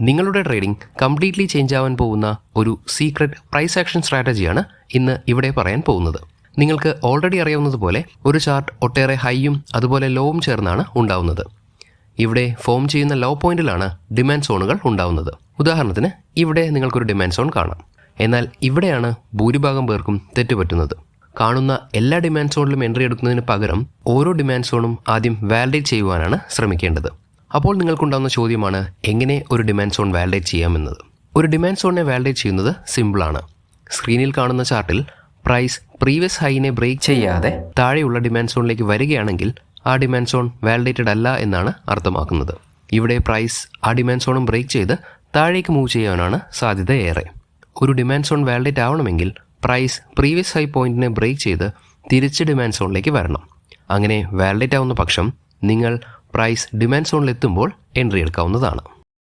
നിങ്ങളുടെ trading completely change ആവാൻ പോകുന്ന ഒരു സീക്രട്ട് പ്രൈസ് ആക്ഷൻ സ്ട്രാറ്റജിയാണ് ഇന്ന് ഇവിടെ പറയാൻ പോകുന്നത്. നിങ്ങൾക്ക് ഓൾറെഡി അറിയാവുന്നതുപോലെ ഒരു ചാർട്ട് ഒട്ടേറെ ഹൈയും അതുപോലെ ലോവും ചേർന്നാണ് ഉണ്ടാവുന്നത്. ഇവിടെ ഫോം ചെയ്യുന്ന ലോ പോയിന്റിലാണ് ഡിമാൻഡ് സോണുകൾ ഉണ്ടാവുന്നത്. ഉദാഹരണത്തിന് ഇവിടെ നിങ്ങൾക്കൊരു ഡിമാൻഡ് സോൺ കാണാം. എന്നാൽ ഇവിടെയാണ് ഭൂരിഭാഗം പേർക്കും തെറ്റുപറ്റുന്നത്. കാണുന്ന എല്ലാ ഡിമാൻഡ് സോണിലും എൻട്രി എടുക്കുന്നതിന് പകരം ഓരോ ഡിമാൻഡ് സോണും ആദ്യം വാലിഡേറ്റ് ചെയ്യുവാനാണ് ശ്രമിക്കേണ്ടത്. അപ്പോൾ നിങ്ങൾക്കുണ്ടാകുന്ന ചോദ്യമാണ് എങ്ങനെ ഒരു ഡിമാൻഡ് സോൺ വാലിഡേറ്റ് ചെയ്യാമെന്നത്. ഒരു ഡിമാൻഡ് സോണിനെ വാലിഡേറ്റ് ചെയ്യുന്നത് സിമ്പിളാണ്. സ്ക്രീനിൽ കാണുന്ന ചാർട്ടിൽ പ്രൈസ് പ്രീവിയസ് ഹൈനെ ബ്രേക്ക് ചെയ്യാതെ താഴെയുള്ള ഡിമാൻഡ് സോണിലേക്ക് വരികയാണെങ്കിൽ ആ ഡിമാൻഡ് സോൺ വാലിഡേറ്റഡ് അല്ല എന്നാണ് അർത്ഥമാക്കുന്നത്. ഇവിടെ പ്രൈസ് ആ ഡിമാൻഡ് സോണും ബ്രേക്ക് ചെയ്ത് താഴേക്ക് മൂവ് ചെയ്യാനാണ് സാധ്യത ഏറെ. ഒരു ഡിമാൻഡ് സോൺ വാലിഡേറ്റ് ആവണമെങ്കിൽ പ്രൈസ് പ്രീവിയസ് ഹൈ പോയിന്റിനെ ബ്രേക്ക് ചെയ്ത് തിരിച്ച് ഡിമാൻഡ് സോണിലേക്ക് വരണം. അങ്ങനെ വാലിഡേറ്റ് ആവുന്ന പക്ഷം നിങ്ങൾ പ്രൈസ് ഡിമാൻഡ് സോണിലെത്തുമ്പോൾ എൻട്രി എടുക്കാവുന്നതാണ്.